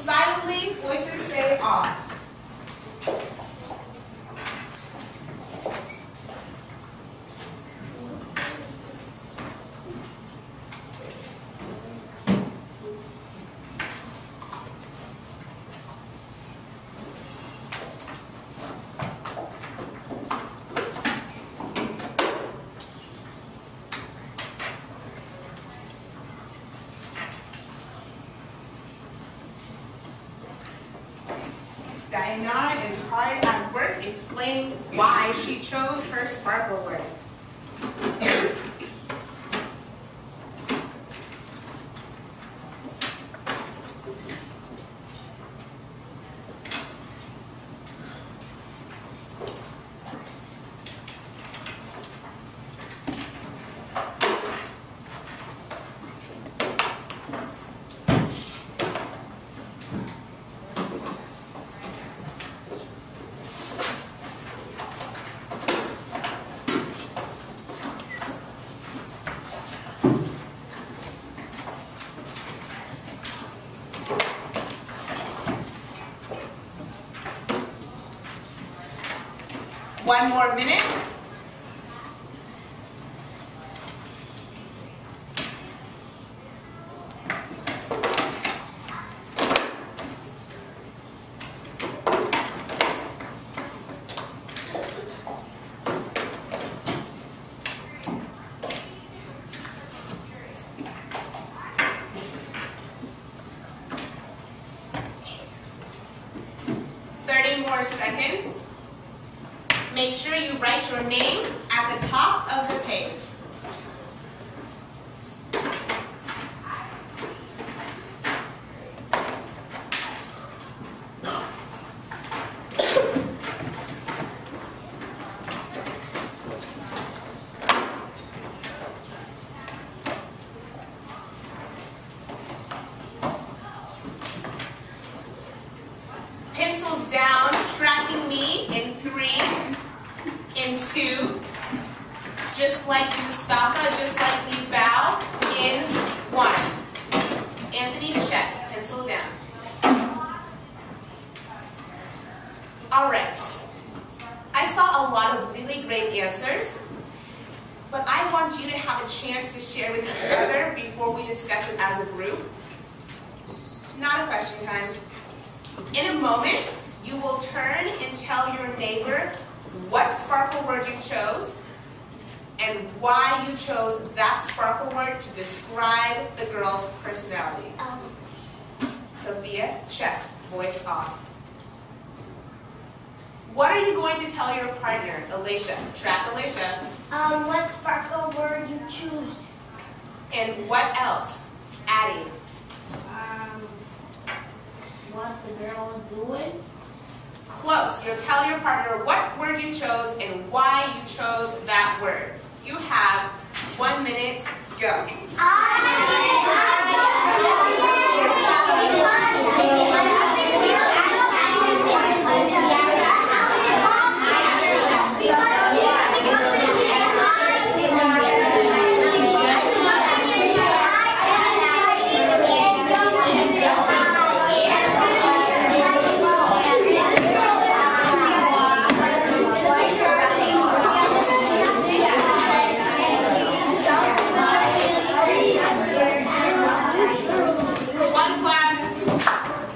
silently, voices stay off. Leonhard is hard at work explaining why she chose her sparkle word. One more minute. More seconds. Make sure you write your name at the top of the page. Pencils down, tracking me in 3, in 2, just like Mustafa, just like we bow, in 1. Anthony, check, pencil down. All right, I saw a lot of really great answers, but I want you to have a chance to share with each other before we discuss it as a group. Not a question time. In a moment, you will turn and tell your neighbor what sparkle word you chose and why you chose that sparkle word to describe the girl's personality. Sophia, check. Voice off. What are you going to tell your partner, Alicia? Track, Alicia. What sparkle word you choose? And what else? Addie. What the girl is doing? Close. You'll tell your partner what word you chose and why you chose that word. You have 1 minute, go.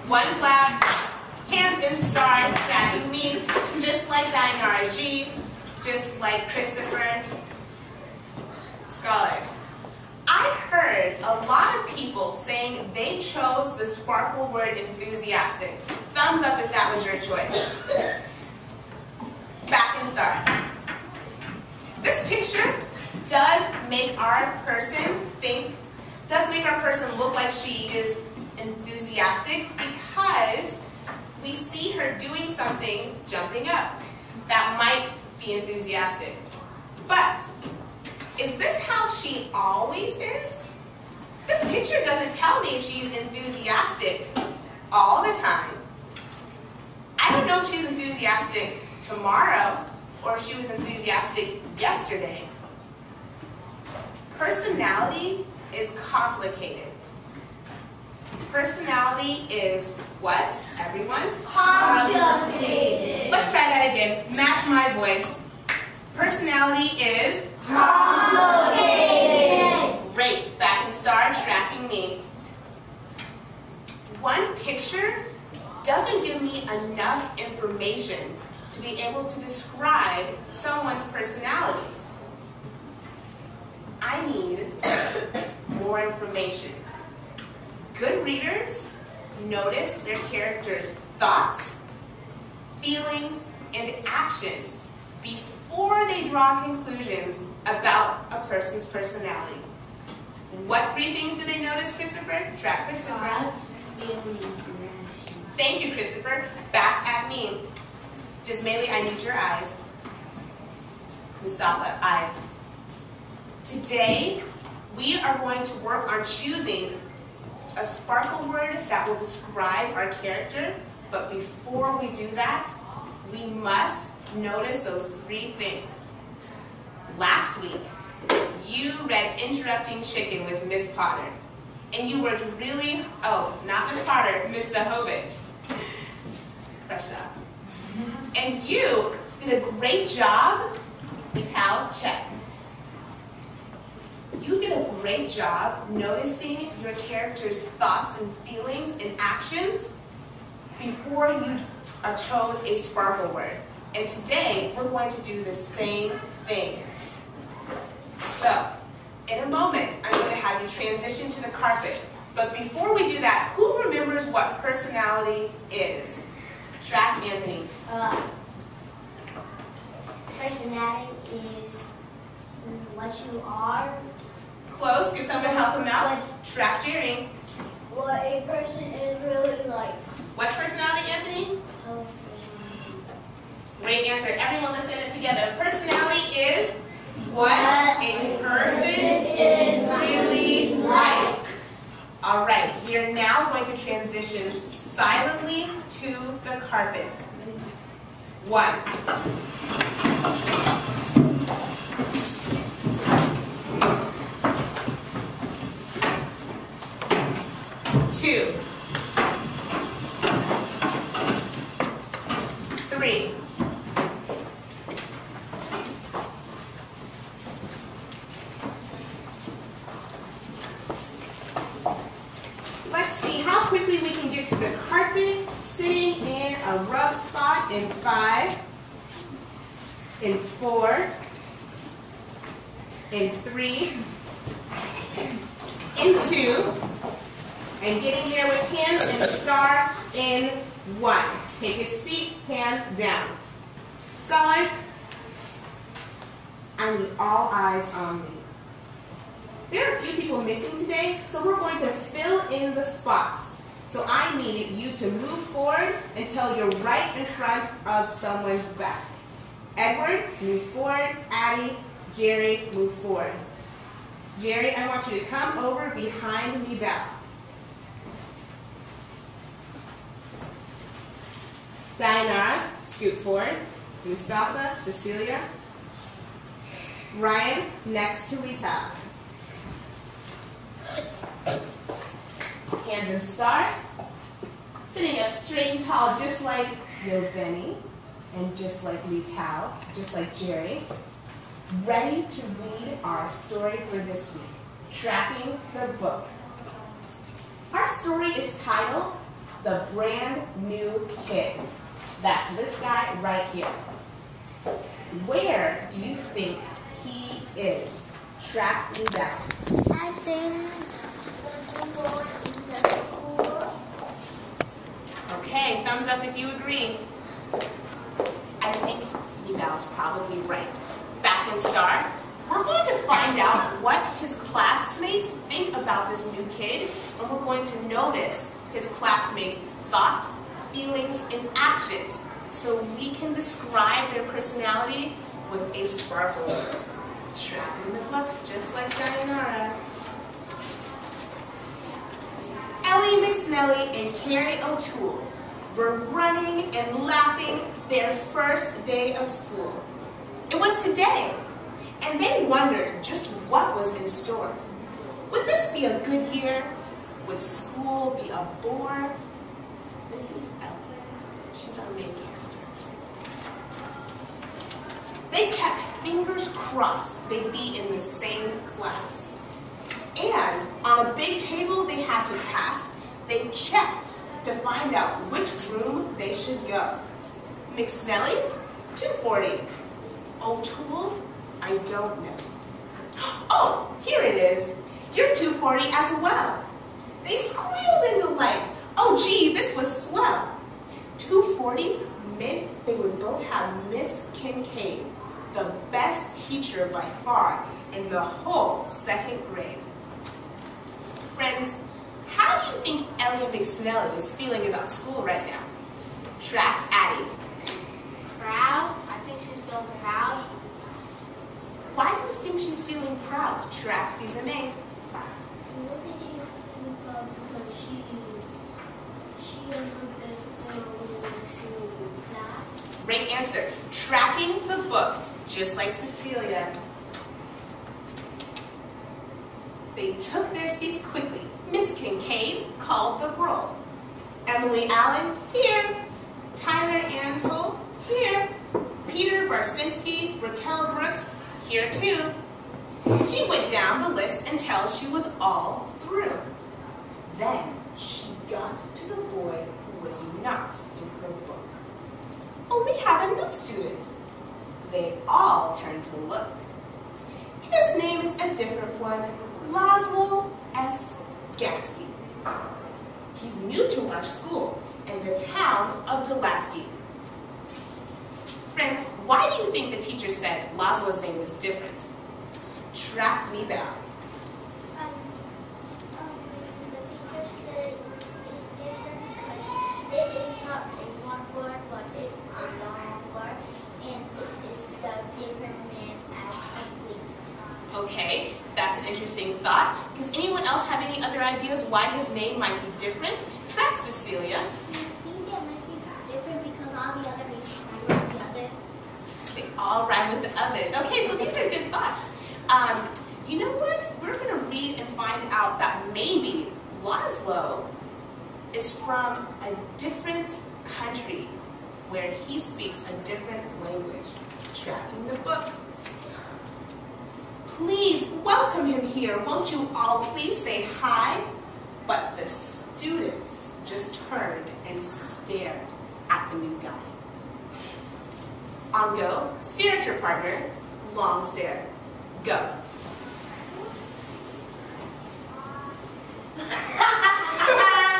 One clap, hands in star, tracking me, just like Leonhard G, just like Christopher. Scholars, I heard a lot of people saying they chose the sparkle word enthusiastic. Thumbs up if that was your choice. Back and start. This picture does make our person look like she is enthusiastic because we see her doing something, jumping up, that might be enthusiastic. But is this how she always is? This picture doesn't tell me if she's enthusiastic all the time. I don't know if she's enthusiastic tomorrow or if she was enthusiastic yesterday. Personality is complicated. Personality is what, everyone? Complicated. Let's try that again. Match my voice. Personality is Complicated. great. Back and star, tracking me. One picture doesn't give me enough information to be able to describe someone's personality. I need more information. Good readers notice their characters' thoughts, feelings, and actions before they draw conclusions about a person's personality. What three things do they notice, Christopher? Track Christopher. Thoughts, feelings, and actions. Thank you, Christopher. Back at me. Just mainly, I need your eyes. Mustafa, eyes. Today, we are going to work on choosing a sparkle word that will describe our character, but before we do that, we must notice those three things. Last week, you read Interrupting Chicken with Miss Potter, and you worked really, oh, not Miss Potter, Miss Zahovich. Crush it up. And you did a great job, Vital, check. You did a great job noticing your character's thoughts and feelings and actions before you chose a sparkle word. And today, we're going to do the same thing. So, in a moment, I'm going to have you transition to the carpet. But before we do that, who remembers what personality is? Track Anthony. Personality is what you are. Close, get someone to help him out. Track Jerry. What a person is really like. What's personality, Anthony? Great answer. Everyone let's say it together. Personality is what a person is really like. All right, we are now going to transition silently to the carpet. 1. 2. 3. 5, in 4, in 3, in 2, and getting there with hands and star in 1. Take a seat, hands down. Scholars, I need all eyes on me. There are a few people missing today, so we're going to fill in the spots. So I need you to move forward until you're right in front of someone's back. Edward, move forward. Addie, Jerry, move forward. Jerry, I want you to come over behind me back. Sayonara, scoot forward. Mustafa, Cecilia. Ryan, next to Rita. Hands and star. Sitting up straight and tall, just like Yoveni, and just like Rita, just like Jerry. Ready to read our story for this week, Tracking the Book. Our story is titled, The Brand New Kid. That's this guy right here. Where do you think he is? Track me down. I think we're going in the school. Okay, thumbs up if you agree. I think Eval's probably right. Back in star, we're going to find out what his classmates think about this new kid, and we're going to notice his classmates' thoughts, feelings, and actions, so we can describe their personality with a sparkle word. Tracking the book, just like Dayanara. Ellie McSnelly and Carrie O'Toole were running and laughing their first day of school. It was today, and they wondered just what was in store. Would this be a good year? Would school be a bore? This is Ellen. She's our main character. They kept fingers crossed they'd be in the same class. And on a big table they had to pass, they checked to find out which room they should go. McSnelly, 240. O'Toole, I don't know. Oh, here it is. You're 240 as well. They squealed in delight. Oh, gee, this was swell. 240 meant they would both have Miss Kincaid, the best teacher by far in the whole second grade. Friends, how do you think Ellie McSnelly is feeling about school right now? Track Addie. Proud? I think she's feeling proud. Why do you think she's feeling proud? Track Fizame. I don't think she's feeling proud because she and her best friend were in the same class. Great answer. Tracking the book, just like Cecilia. They took their seats quickly. Miss Kincaid called the roll. Emily Allen, here. Tyler Antle, here. Peter Barsinski, Raquel Brooks, here too. She went down the list until she was all through. Then she got to the boy who was not in her book. Oh, we have a new student. They all turned to look. His name is a different one, Laszlo S. Gasky. He's new to our school in the town of Delaski. Friends, why do you think the teacher said Laszlo's name was different? Track me back. The teacher said it's different because it is not a one word, but it's a long word, and this is the different man as complete. Okay, that's an interesting thought. Does anyone else have any other ideas why his name might be different? Track Cecilia. I think that might be different because all the other names are like the others. They all rhyme with the others. Okay, so these are good thoughts. You know what? We're going to read and find out that maybe Laszlo is from a different country where he speaks a different language. Tracking the book. Please welcome him here. Won't you all please say hi? But the students just turned and stared at the new guy. On go, stare at your partner, long stare, go.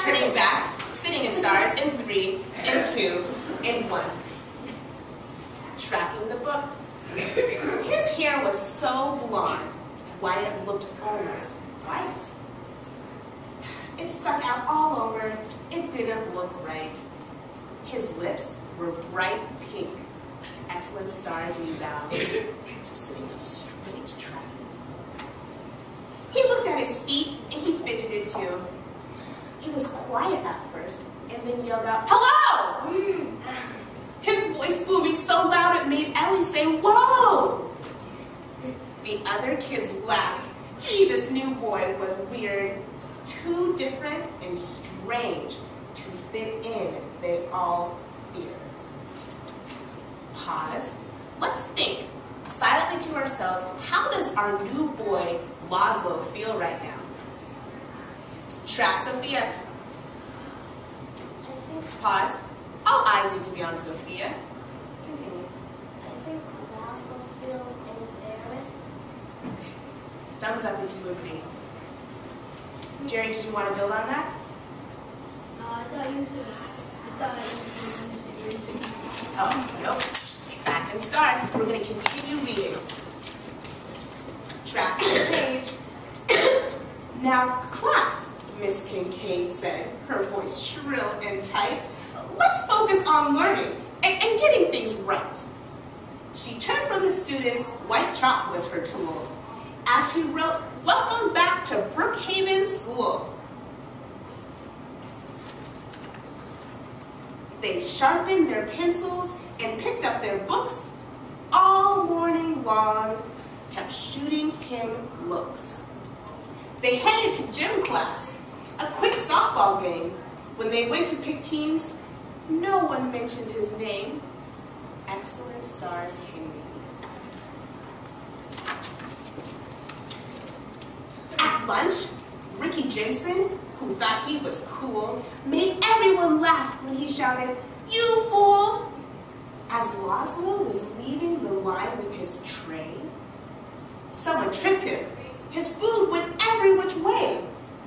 Turning back, sitting in stars in 3, in 2, in 1. Tracking the book. His hair was so blonde, Wyatt looked almost white. It stuck out all over, it didn't look right. His lips were bright pink. Excellent stars we bound, just sitting up straight tracking. He looked at his feet and he fidgeted too. He was quiet at first and then yelled out, "Hello!" His voice booming so loud it made Ellie say, "Whoa!" The other kids laughed. Gee, this new boy was weird, too different and strange to fit in, they all feared. Pause. Let's think silently to ourselves, how does our new boy Laszlo feel right now? Track Sophia. Pause. All eyes need to be on Sophia. Continue. I think Laszlo feels embarrassed. Okay. Thumbs up if you agree. Jerry, did you want to build on that? I thought you should. Oh, nope. Back and start. We're going to continue reading. Track the page. Now, class, Miss Kincaid said, her voice shrill and tight. Let's focus on learning and getting things right. She turned from the students. White chalk was her tool. As she wrote, "Welcome back to Brookhaven School." They sharpened their pencils and picked up their books all morning long, kept shooting him looks. They headed to gym class. A quick softball game. When they went to pick teams, no one mentioned his name. Excellent stars hanging. At lunch, Ricky Jensen, who thought he was cool, made everyone laugh when he shouted, "You fool!" As Laszlo was leaving the line with his tray, someone tripped him. His food went every which way.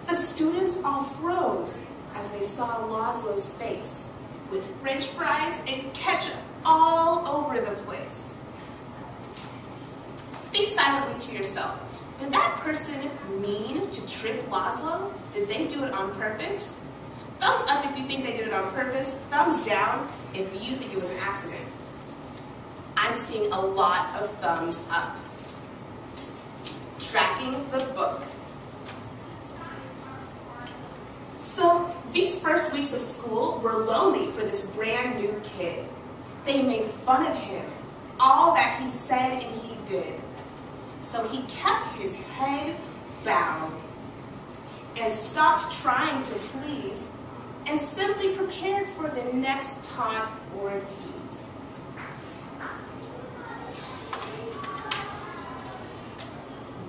The students all froze as they saw Laszlo's face with French fries and ketchup all over the place. Think silently to yourself. Did that person mean to trip Laszlo? Did they do it on purpose? Thumbs up if you think they did it on purpose. Thumbs down if you think it was an accident. I'm seeing a lot of thumbs up. Tracking the book. So these first weeks of school were lonely for this brand new kid. They made fun of him, all that he said and he did. So he kept his head bowed and stopped trying to please and simply prepared for the next taunt or tease.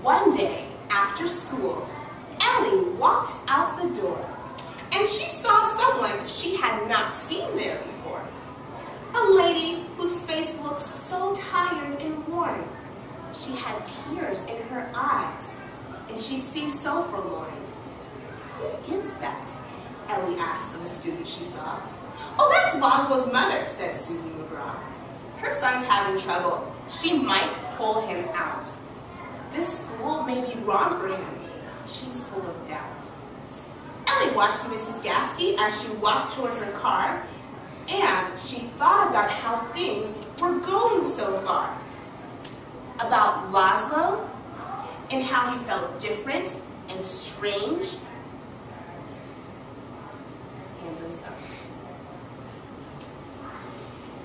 One day after school, Ellie walked out the door and she saw someone she had not seen there before. A lady whose face looked so tired and worn. She had tears in her eyes, and she seemed so forlorn. "Who is that?" Ellie asked of a student she saw. "Oh, that's Laszlo's mother," said Susie McGraw. "Her son's having trouble. She might pull him out. This school may be wrong for him. She's full of doubt." Ellie watched Mrs. Gasky as she walked toward her car, and she thought about how things were going so far. About Laszlo and how he felt different and strange. Hands and stuff.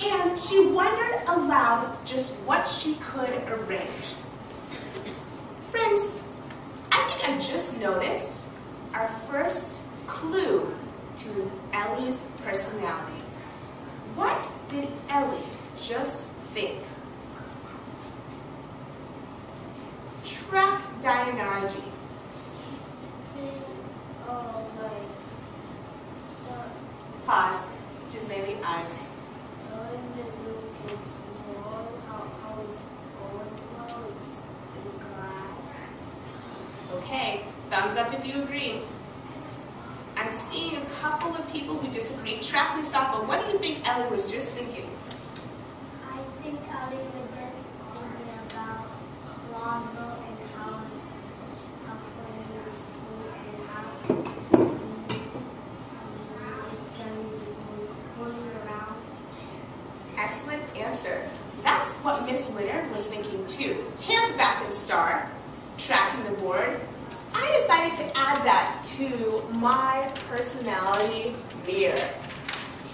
And she wondered aloud just what she could arrange. Friends, I think I just noticed our first clue to Ellie's personality. What did Ellie just think? Track Dianology. Pause. Just maybe eyes. Okay, thumbs up if you agree. I'm seeing a couple of people who disagree. Track me, stop, but what do you think Ellie was just thinking? I think Ellie was just thinking about Laszlo and how it's tough for him in school and how he's going to be moving around. Excellent answer. That's what Miss Leonhard was thinking too. Hands back and star. Tracking the board. I decided to add that to my personality mirror.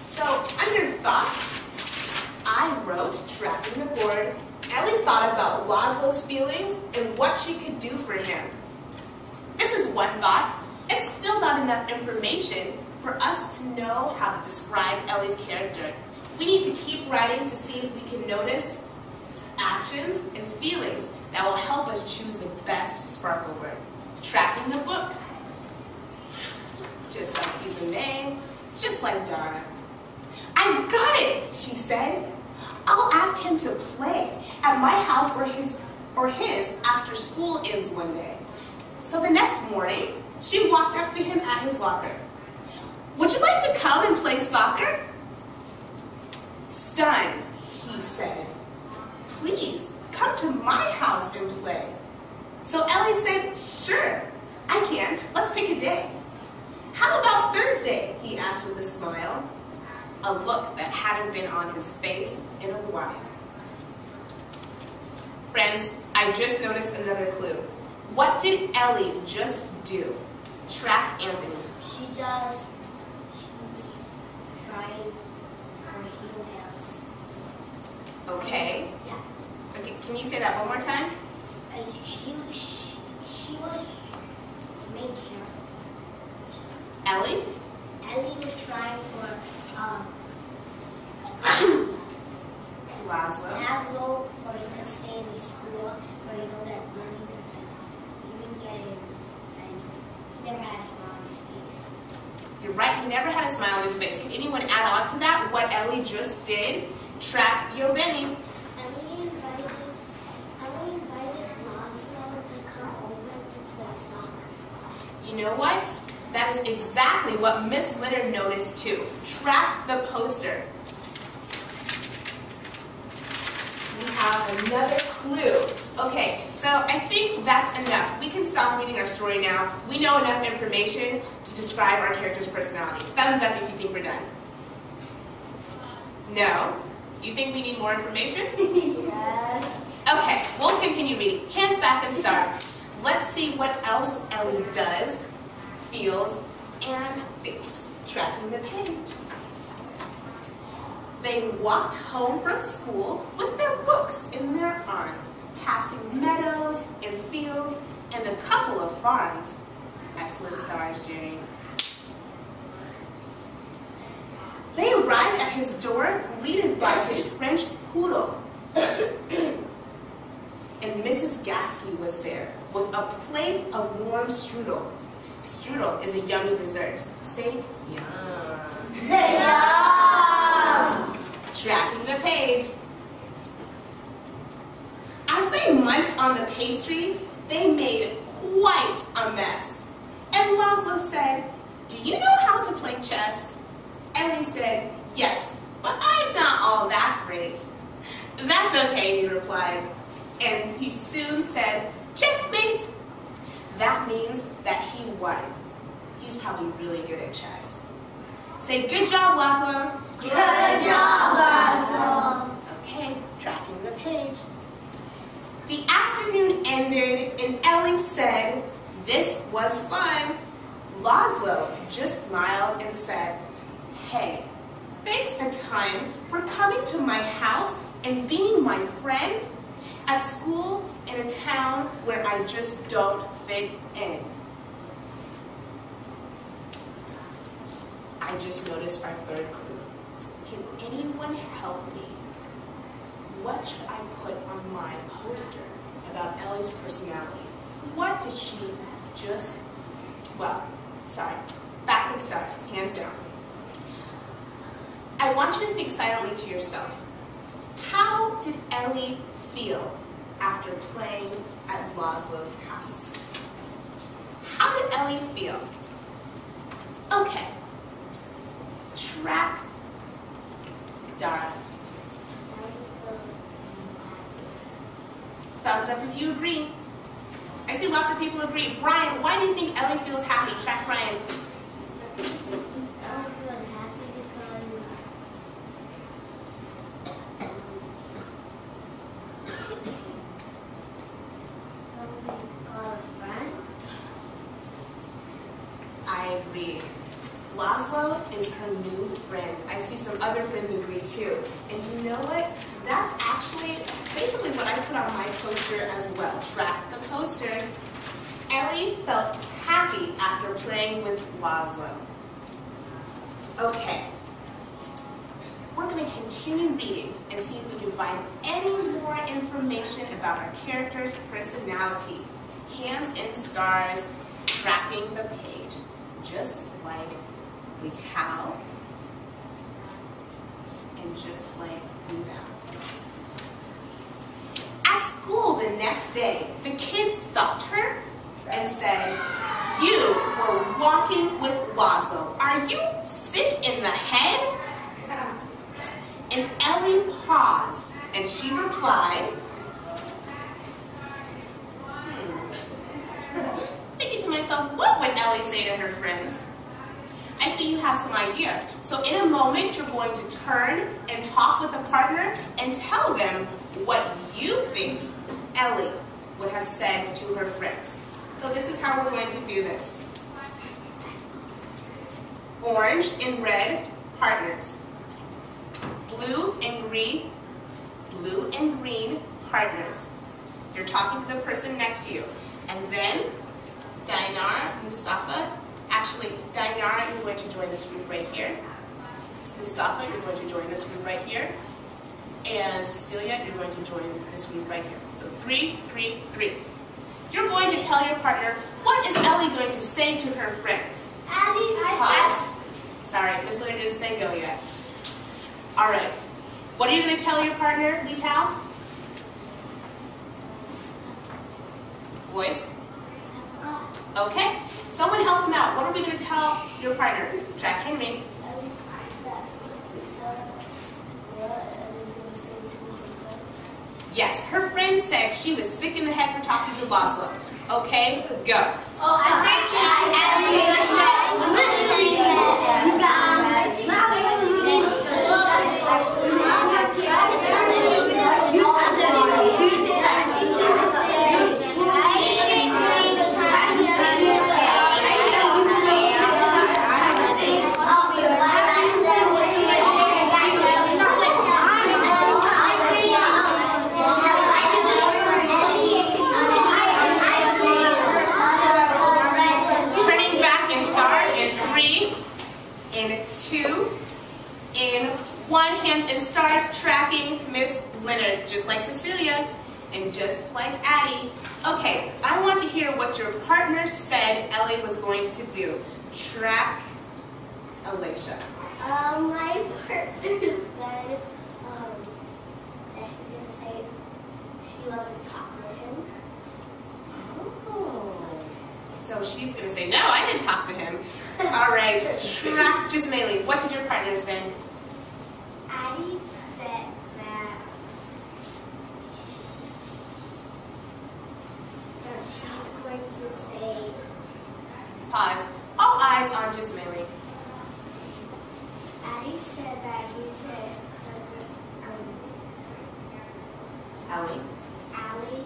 So under thoughts, I wrote tracking the board. Ellie thought about Laszlo's feelings and what she could do for him. This is one thought. It's still not enough information for us to know how to describe Ellie's character. We need to keep writing to see if we can notice actions and feelings that will help us choose the best sparkle word. Tracking the book. Just like he's a name, just like Donna. "I got it," she said. "I'll ask him to play at my house or his after school ends one day." So the next morning, she walked up to him at his locker. "Would you like to come and play soccer?" Stunned, he said, "Please, come to my house and play." So Ellie said, "Sure, I can. Let's pick a day." "How about Thursday?" he asked with a smile, a look that hadn't been on his face in a while. Friends, I just noticed another clue. What did Ellie just do? Track Anthony. She's trying for heel dance. Okay. Yeah. Okay, can you say that one more time? She was making Laszlo. Or you can stay in the school, so you know that money you can get in, and he never had a smile on his face. You're right, he never had a smile on his face. Can anyone add on to that? What Ellie just did? Track your Benny. Ellie invited Laszlo to come over to play soccer. You know what? That is exactly what Miss Leonhard noticed too. Track the poster. We have another clue. Okay, so I think that's enough. We can stop reading our story now. We know enough information to describe our character's personality. Thumbs up if you think we're done. No? You think we need more information? Yes. Okay, we'll continue reading. Hands back and start. Let's see what else Ellie does, feels, and thinks. Tracking the page. They walked home from school with their books in their arms, passing meadows and fields and a couple of farms. Excellent stars, Jerry. They arrived at his door, greeted by his French poodle. And Mrs. Gasky was there with a plate of warm strudel. Strudel is a yummy dessert. Say yum. Yum! Tracking the page. As they munched on the pastry, they made quite a mess. And Laszlo said, "Do you know how to play chess?" Ellie said, "Yes, but I'm not all that great." "That's okay," he replied. And he soon said, "Checkmate." That means that he won. He's probably really good at chess. Say, "Good job, Laszlo." Good job, Laszlo. Okay, tracking the page. The afternoon ended and Ellie said, "This was fun." Laszlo just smiled and said, "Hey, thanks a ton for coming to my house and being my friend at school in a town where I just don't fit in." I just noticed our third clue. Can anyone help me? What should I put on my poster about Ellie's personality? What did she just, back and stars, hands down. I want you to think silently to yourself. How did Ellie feel after playing at Laszlo's house? How did Ellie feel? Okay. Track Dara. Thumbs up if you agree. I see lots of people agree. Brian, why do you think Ellie feels happy? Track Brian. Ellie feels happy because got a friend. I agree. Laszlo is her new friend. I see some other friends agree too. And you know what? That's actually basically what I put on my poster as well. Track the poster. Ellie felt happy after playing with Laszlo. Okay. We're going to continue reading and see if we can find any more information about our character's personality. Hands in stars, tracking the page, just like we towel, and just like we bow. At school the next day, the kids stopped her and said, "You were walking with Laszlo. Are you sick in the head?" And Ellie paused, and she replied, Thinking to myself, what would Ellie say to her friends? I see you have some ideas. So in a moment, you're going to turn and talk with a partner and tell them what you think Ellie would have said to her friends. So this is how we're going to do this. Orange and red, partners. Blue and green, partners. You're talking to the person next to you. And then, Dinar, Mustafa, actually, Dinar, you're going to join this group right here. Mustafa, you're going to join this group right here. And Cecilia, you're going to join this group right here. So 3, 3, 3. You're going to tell your partner, what is Ellie going to say to her friends? Pause. Sorry, Miss Leonhard didn't say go yet. All right. What are you going to tell your partner, Lee Tao? Boys? Okay. Someone help him out. What are we going to tell your partner? Jack Henry. Yes, her friend said she was sick in the head for talking to Laszlo. Okay, go. Oh, I Leonhard, just like Cecilia, and just like Addie. Okay, I want to hear what your partner said Ellie was going to do. Track Alicia. My partner said that she didn't say she wasn't talking to him. Oh. So she's going to say, no, I didn't talk to him. All right, track Jismaili. What did your partner say? Addie said that she's going to say... Pause. All eyes on Jismaili. Addie said that he said... Ellie? Allie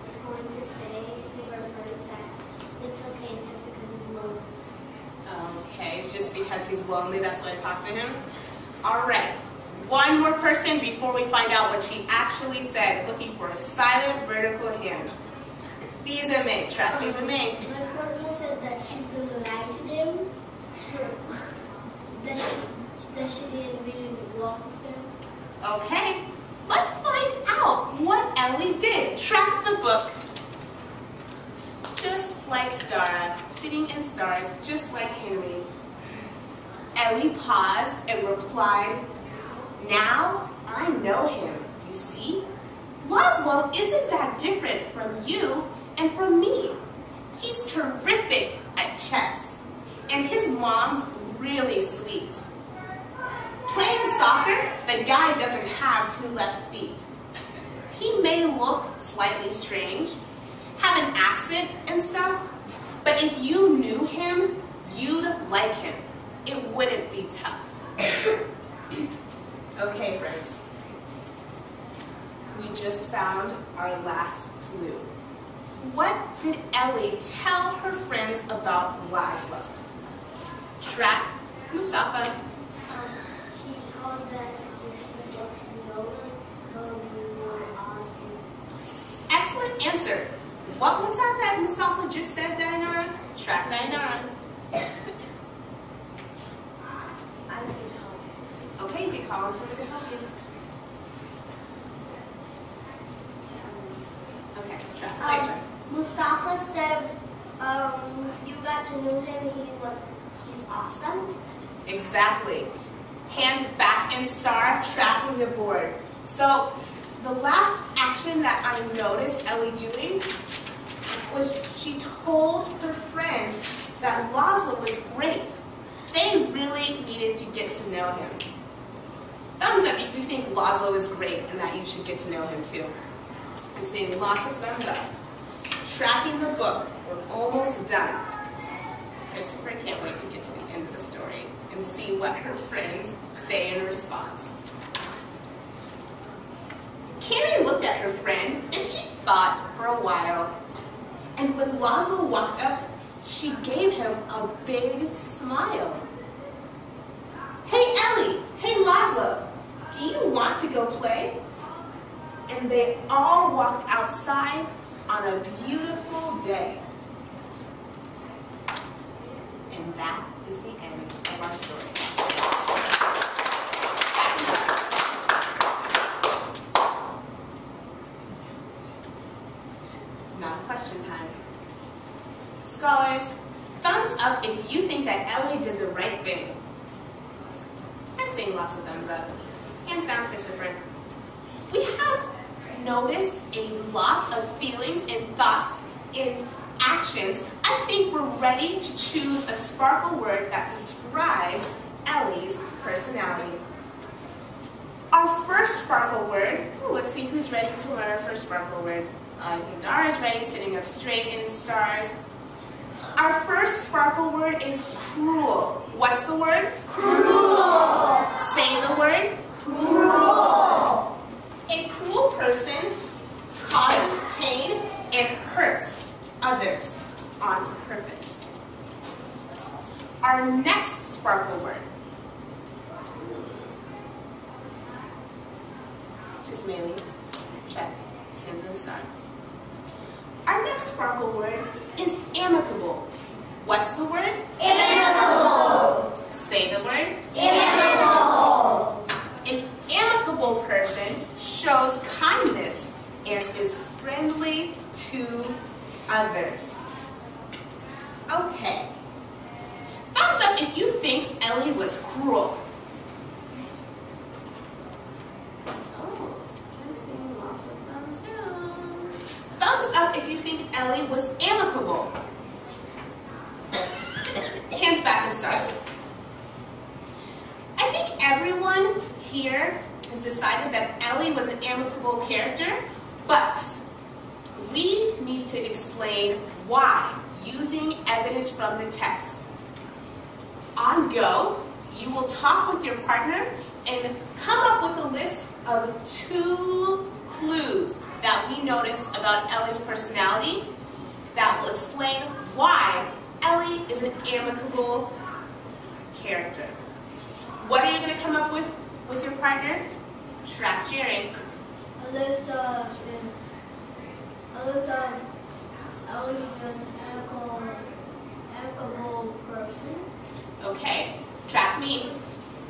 is going to say to her friends that it's okay just because he's lonely. Okay, it's just because he's lonely, that's why I talked to him. All right, one more person before we find out what she actually said. Looking for a silent vertical hand. Visa May, track Visa May. My partner said that she's going to lie to them. that she didn't really walk with him. Okay, let's find out what Ellie did. Track the book. Just like Dara, sitting in stars, just like Henry. Ellie paused and replied, now I know him, you see? Laszlo isn't that different from you and from me. He's terrific at chess, and his mom's really sweet. Playing soccer, the guy doesn't have 2 left feet. He may look slightly strange, have an accent and stuff, but if you knew him, you'd like him. It wouldn't be tough. Okay, friends. We just found our last clue. What did Ellie tell her friends about Laszlo? Track Mustafa. She told them if you get to know him, he'll be more awesome. Excellent answer. What was that Mustafa just said, Dainara? Track Dainara. I can help. Okay, you can call on someone to help you. Okay, track Alicia. Mustafa said you got to know him, he's awesome. Exactly. Hands back and star, tracking the board. So the last action that I noticed Ellie doing was she told her friends that Laszlo was great. They really needed to get to know him. Thumbs up if you think Laszlo is great and that you should get to know him too. I'm seeing lots of thumbs up. Tracking the book. We're almost done. Christopher can't wait to get to the end of the story and see what her friends say in response. Carrie looked at her friend and she thought for a while. And when Laszlo walked up, she gave him a big smile. Hey Ellie, hey Laszlo, do you want to go play? And they all walked outside on a beautiful day. And that is the end of our story. seeing lots of thumbs up. Hands down, Christopher. We have noticed a lot of feelings and thoughts and actions. I think we're ready to choose a sparkle word that describes Ellie's personality. Our first sparkle word, let's see who's ready to learn our first sparkle word. I think Dara's ready, sitting up straight in stars. Our first sparkle word is cruel. What's the word? Cruel. Say the word. Cruel. A cruel person causes pain and hurts others on purpose. Our next sparkle word. Just mainly check. Hands in the sky. Our next sparkle word is amicable. What's the word? Amicable. Say the word. Amicable. An amicable person shows kindness and is friendly to others. Okay. Thumbs up if you think Ellie was cruel. Oh, I'm seeing lots of thumbs down. Thumbs up if you think Ellie was amicable. Hands back and start. I think everyone here has decided that Ellie was an amicable character, but we need to explain why using evidence from the text. On go, you will talk with your partner and come up with a list of 2 clues that we noticed about Ellie's personality that will explain why Ellie is an amicable character. What are you going to come up with your partner? Track Jared. A list of Ellie's an amicable person. Okay. Track me.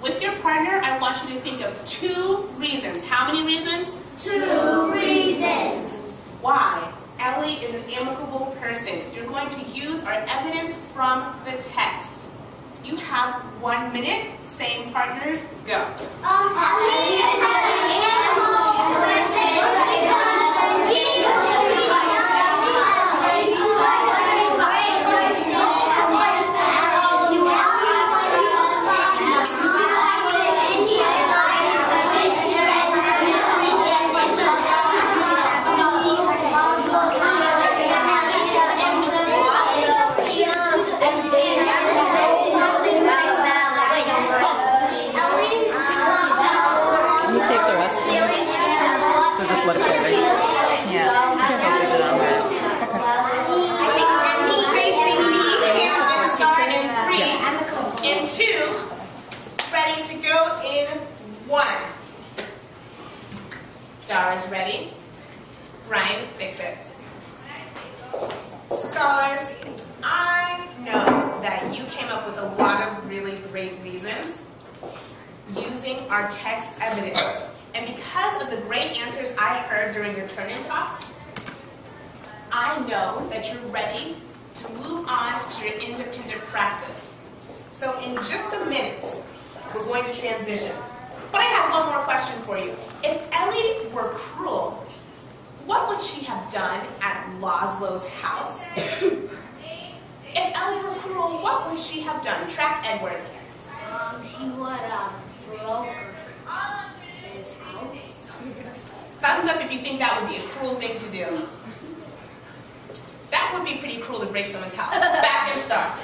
With your partner, I want you to think of 2 reasons. How many reasons? 2 reasons. Why Ellie is an amicable person. You're going to use our evidence from the text. You have 1 minute. Same partners, go. Ellie is an amicable person because she Dara's ready. Ryan, fix it. Scholars, I know that you came up with a lot of really great reasons using our text evidence. And because of the great answers I heard during your turn-in talks, I know that you're ready to move on to your independent practice. So in just a minute, we're going to transition. But I have one more question for you. If Ellie were cruel, what would she have done at Laszlo's house? If Ellie were cruel, what would she have done? Track Edward. She would broke his house. Thumbs up if you think that would be a cruel thing to do. That would be pretty cruel to break someone's house. Back and start.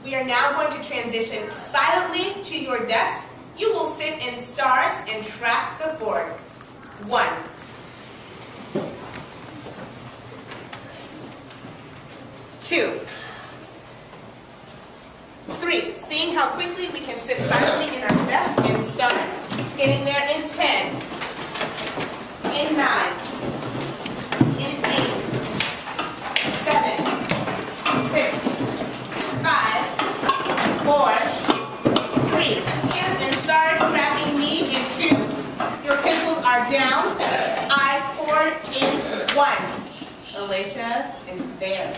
We are now going to transition silently to your desk. You will sit in stars and track the board. 1. 2. 3. Seeing how quickly we can sit silently in our desk in stars. Getting there in 10. In 9. In 8. 7. 6. 5. 4. 3. And start tracking me in 2. Your pencils are down. Eyes forward in 1. Alicia is there.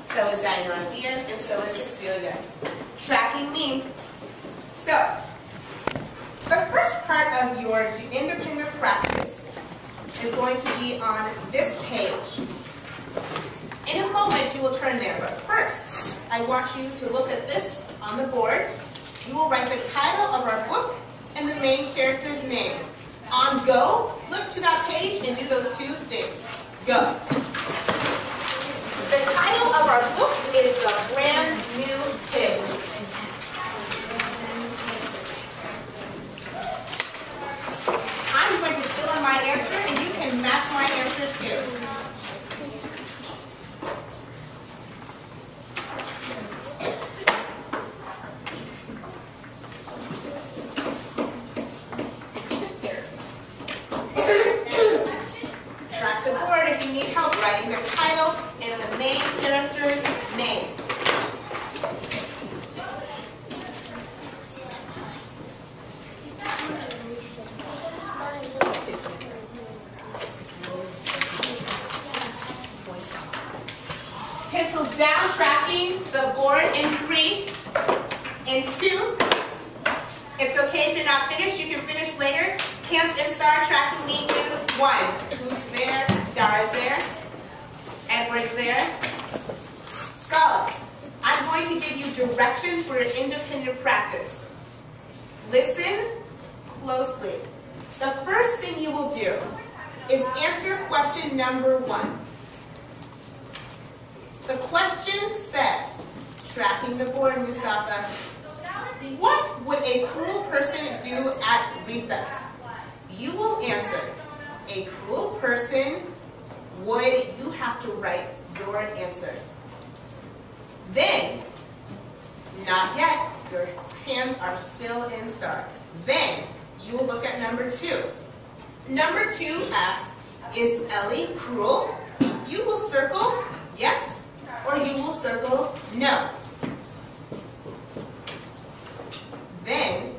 So is Diana Diaz, and so is Cecilia. Tracking me. So, of your independent practice is going to be on this page. In a moment, you will turn there, but first, I want you to look at this on the board. You will write the title of our book and the main character's name. On go, flip to that page and do those two things. Go. The title of our book is The Brand New Pig. I'm going to fill in my answer and you can match my answer too. Track the board if you need help writing the title and the main character's name. Pencils down, tracking the board in 3 and 2. It's okay if you're not finished, you can finish later. Hands and start tracking me in 1. Who's there? Dara's there. Edward's there. Scholars, I'm going to give you directions for your independent practice. Listen closely. The first thing you will do is answer question number 1. The question says, tracking the board, Mustafa, what would a cruel person do at recess? You will answer, a cruel person would, you have to write your answer. Then, not yet, your hands are still in start. Then, you will look at number 2. Number 2 asks, is Ellie cruel? You will circle yes, or you will circle no. Then,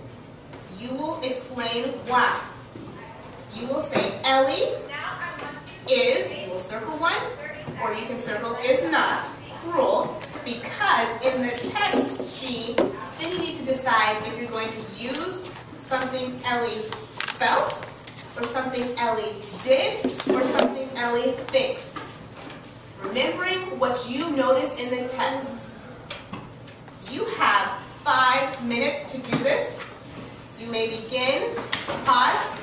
you will explain why. You will say, Ellie is, you will circle 1, or you can circle is not cruel, because in the text sheet, then you need to decide if you're going to use something Ellie felt, or something Ellie did, or something Ellie thinks. Remembering what you notice in the text. You have 5 minutes to do this. You may begin, pause.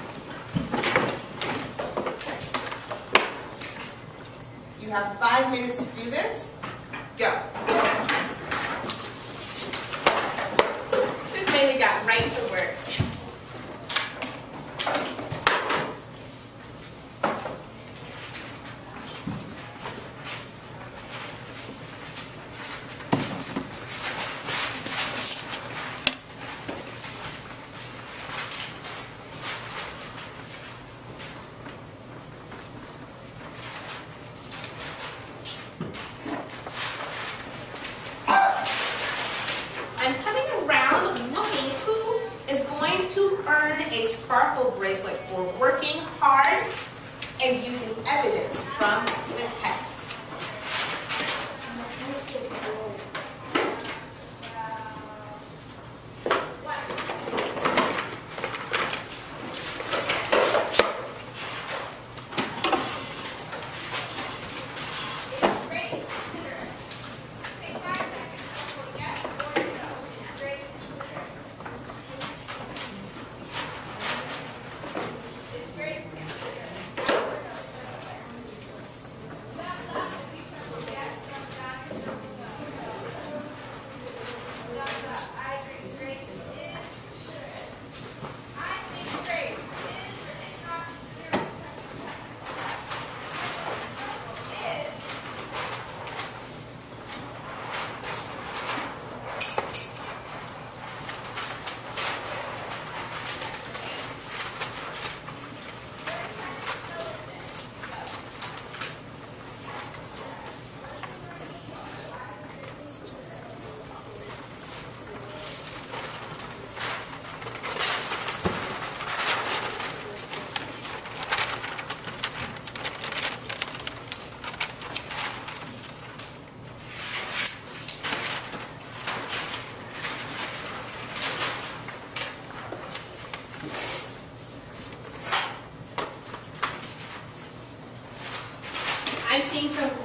You have 5 minutes to do this. Go. Just mainly got right to work. A sparkle bracelet for working hard and using evidence from the text.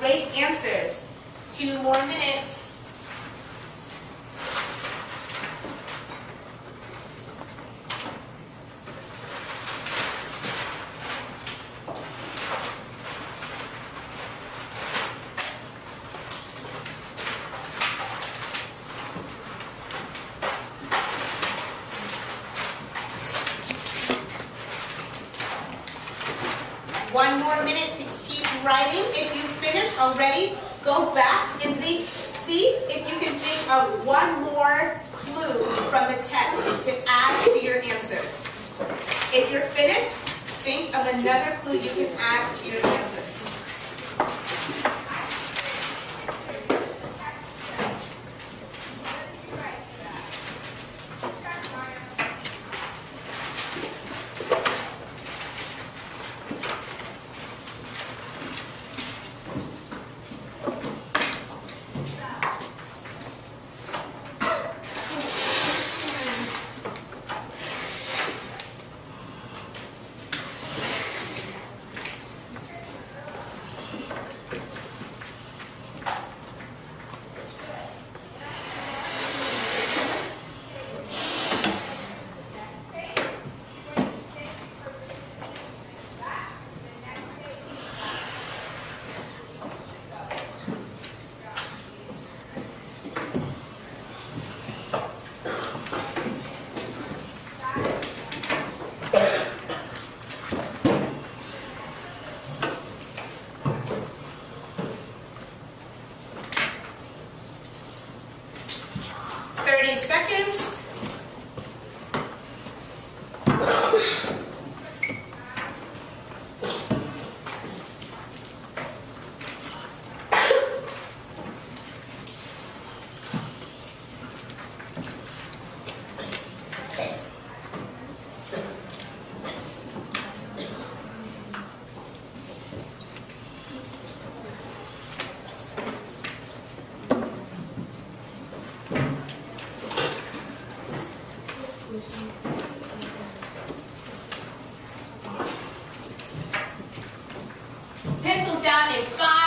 great answers. 2 more minutes. One more minute to keep writing. If you finish already, go back and see if you can think of one more clue from the text to add to your answer. If you're finished, think of another clue you can add to your answer. Seconds. Pencils down in 5.